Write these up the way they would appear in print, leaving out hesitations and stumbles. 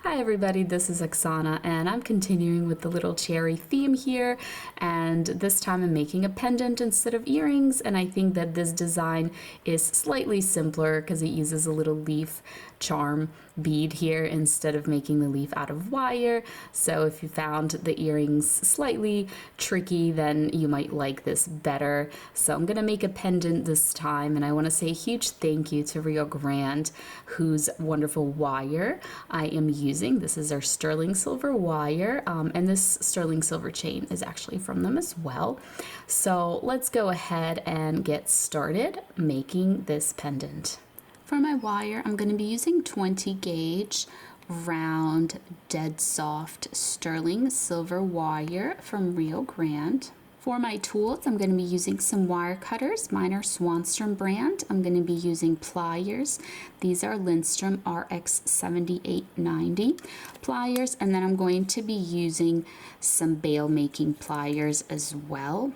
Hi everybody, this is Oksana and I'm continuing with the little cherry theme here, and this time I'm making a pendant instead of earrings, and I think that this design is slightly simpler because it uses a little leaf charm bead here instead of making the leaf out of wire. So if you found the earrings slightly tricky, then you might like this better. So I'm gonna make a pendant this time, and I want to say a huge thank you to Rio Grande, whose wonderful wire I am using. This is our sterling silver wire, and this sterling silver chain is actually from them as well. So let's go ahead and get started making this pendant. For my wire, I'm going to be using 20 gauge round dead soft sterling silver wire from Rio Grande. For my tools, I'm going to be using some wire cutters. Mine are Swanstrom brand. I'm going to be using pliers. These are Lindstrom RX 7890 pliers, and then I'm going to be using some bail making pliers as well.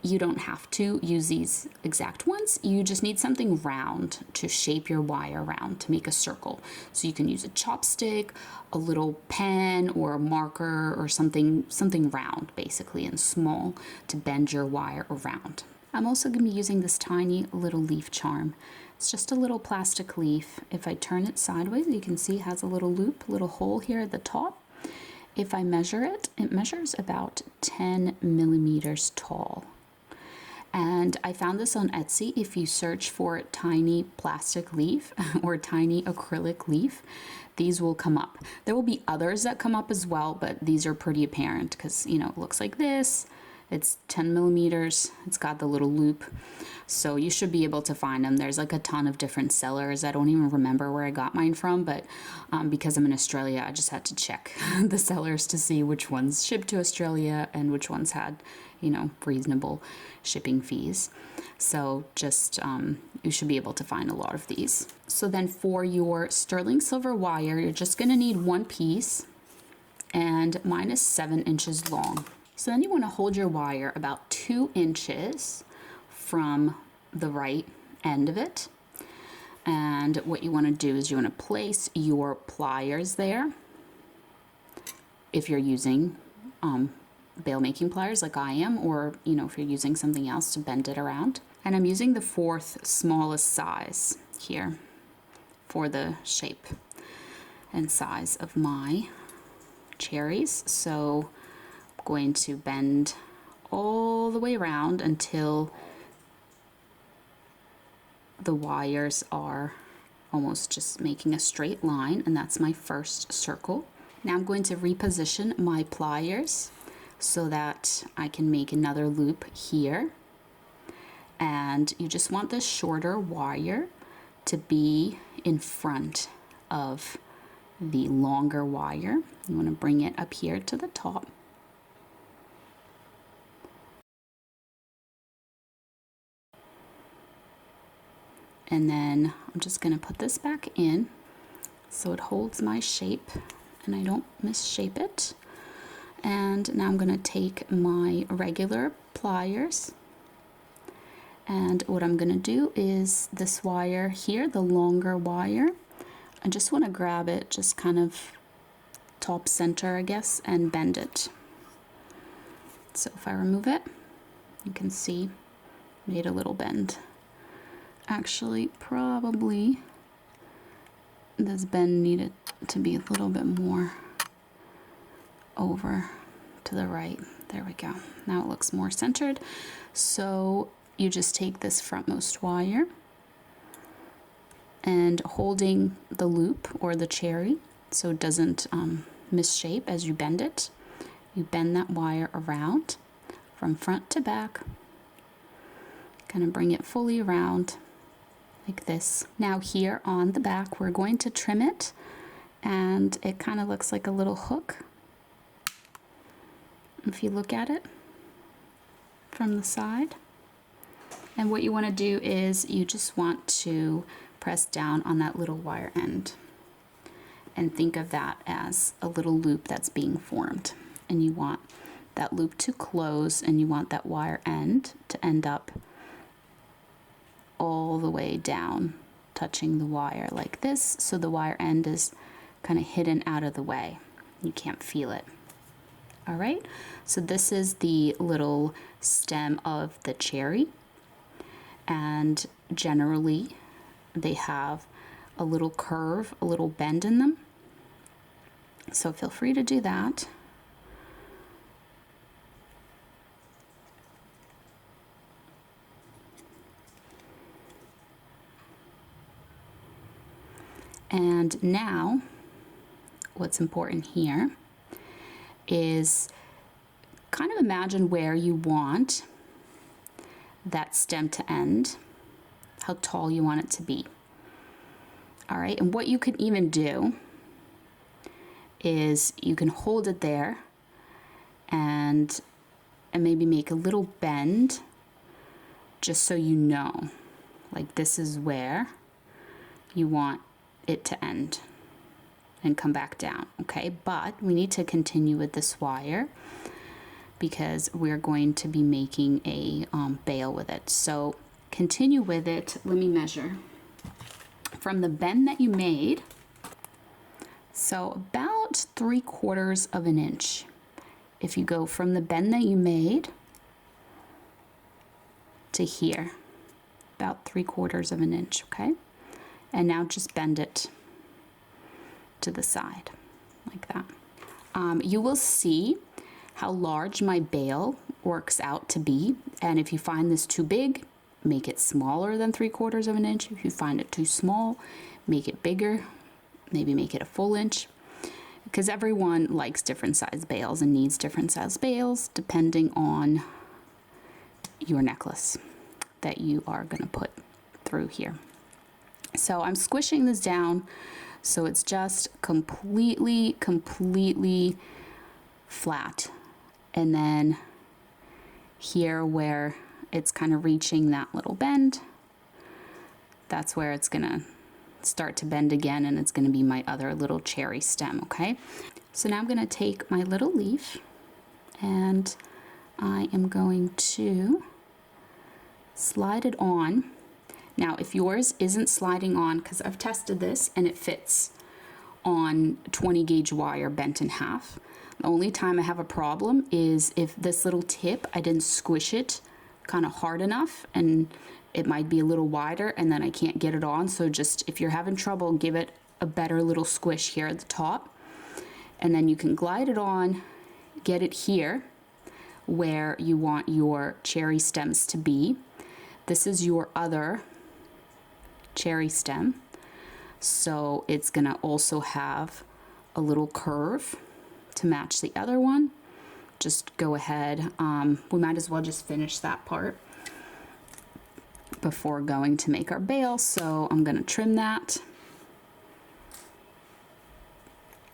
You don't have to use these exact ones. You just need something round to shape your wire around, to make a circle. So you can use a chopstick, a little pen or a marker or something round basically and small to bend your wire around. I'm also going to be using this tiny little leaf charm. It's just a little plastic leaf. If I turn it sideways, you can see it has a little loop, little hole here at the top. If I measure it, it measures about 10 millimeters tall. And I found this on Etsy. If you search for tiny plastic leaf or tiny acrylic leaf, these will come up. There will be others that come up as well, but these are pretty apparent because, you know, it looks like this. It's 10 millimeters. It's got the little loop. So you should be able to find them. There's like a ton of different sellers. I don't even remember where I got mine from, but because I'm in Australia, I just had to check the sellers to see which ones shipped to Australia and which ones had, you know, reasonable shipping fees. So just you should be able to find a lot of these. So then for your sterling silver wire, you're just going to need one piece, and mine is 7 inches long. So then you want to hold your wire about 2 inches from the right end of it. And what you want to do is you want to place your pliers there. If you're using bail making pliers like I am, or you know, if you're using something else to bend it around. And I'm using the 4th smallest size here for the shape and size of my cherries. So I'm going to bend all the way around until the wires are almost just making a straight line, and that's my first circle. Now I'm going to reposition my pliers so that I can make another loop here. And you just want this shorter wire to be in front of the longer wire. You want to bring it up here to the top. And then I'm just going to put this back in so it holds my shape and I don't misshape it. And now I'm going to take my regular pliers, and what I'm going to do is this wire here, the longer wire, I just want to grab it just kind of top center, I guess, and bend it. So if I remove it, you can see made a little bend. Actually, probably this bend needed to be a little bit more over to the right. There we go. Now it looks more centered. So you just take this frontmost wire and holding the loop or the cherry so it doesn't misshape as you bend it, you bend that wire around from front to back, kind of bring it fully around like this. Now here on the back, we're going to trim it, and it kind of looks like a little hook. If you look at it from the side. And what you want to do is you just want to press down on that little wire end and think of that as a little loop that's being formed. And you want that loop to close, and you want that wire end to end up all the way down, touching the wire like this. So the wire end is kind of hidden out of the way. You can't feel it. All right, so this is the little stem of the cherry, and generally they have a little curve, a little bend in them. So feel free to do that. And now what's important here is kind of imagine where you want that stem to end, how tall you want it to be. All right, and what you can even do is you can hold it there and maybe make a little bend just so you know, like this is where you want it to end and come back down, okay? But we need to continue with this wire because we're going to be making a bail with it. So continue with it. Let me measure from the bend that you made. So about 3/4 of an inch. If you go from the bend that you made to here, about 3/4 of an inch, okay? And now just bend it to the side like that. You will see how large my bail works out to be, and if you find this too big, make it smaller than 3/4 of an inch. If you find it too small, make it bigger, maybe make it a full inch, because everyone likes different size bails and needs different size bails depending on your necklace that you are going to put through here. So I'm squishing this down so it's just completely flat. And then here where it's kind of reaching that little bend, that's where it's gonna start to bend again, and it's gonna be my other little cherry stem, okay? So now I'm gonna take my little leaf and I am going to slide it on. Now, if yours isn't sliding on, because I've tested this and it fits on 20 gauge wire bent in half. The only time I have a problem is if this little tip, I didn't squish it kind of hard enough and it might be a little wider and then I can't get it on. So just if you're having trouble, give it a better little squish here at the top. And then you can glide it on, get it here where you want your cherry stems to be. This is your other cherry stem, so it's gonna also have a little curve to match the other one. Just go ahead, we might as well just finish that part before going to make our bail. So I'm gonna trim that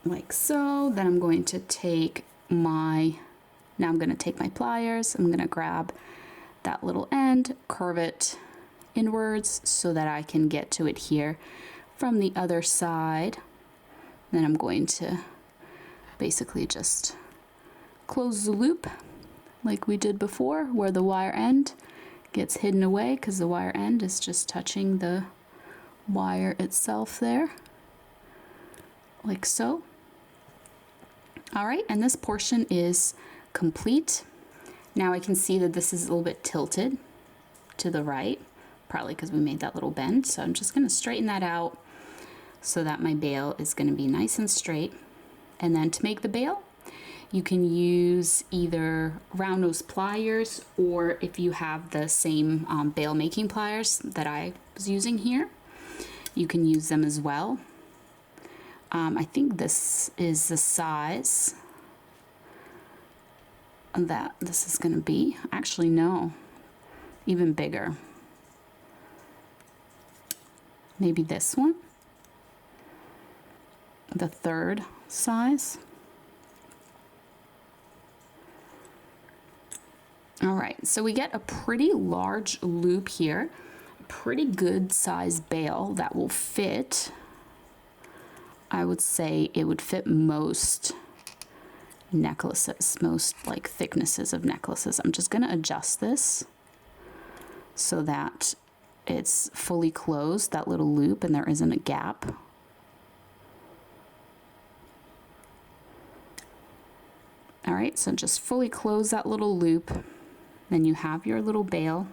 like so. Then I'm going to take my pliers, I'm gonna grab that little end, curve it inwards so that I can get to it here from the other side. Then I'm going to basically just close the loop like we did before, where the wire end gets hidden away because the wire end is just touching the wire itself there, like so. All right, and this portion is complete. Now I can see that this is a little bit tilted to the right, probably because we made that little bend. So I'm just going to straighten that out so that my bail is going to be nice and straight. And then to make the bail, you can use either round nose pliers, or if you have the same bail making pliers that I was using here, you can use them as well. I think this is the size that this is going to be. Actually, no, even bigger. Maybe this one, the third size. All right, so we get a pretty large loop here, a pretty good size bail that will fit. I would say it would fit most necklaces, most like thicknesses of necklaces. I'm just going to adjust this so that it's fully closed, that little loop, and there isn't a gap. All right, so just fully close that little loop. Then you have your little bail.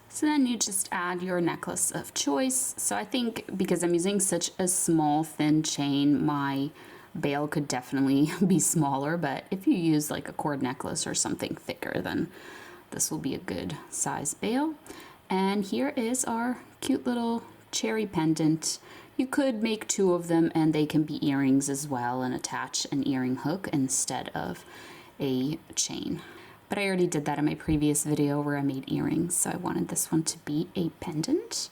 So then you just add your necklace of choice. So I think because I'm using such a small thin chain, my bail could definitely be smaller, but if you use like a cord necklace or something thicker, then this will be a good size bail. And here is our cute little cherry pendant. You could make two of them and they can be earrings as well and attach an earring hook instead of a chain. But I already did that in my previous video where I made earrings, so I wanted this one to be a pendant.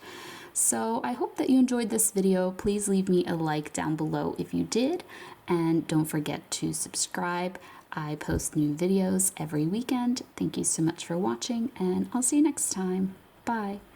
So I hope that you enjoyed this video. Please leave me a like down below if you did, and don't forget to subscribe. I post new videos every weekend. Thank you so much for watching, and I'll see you next time. Bye.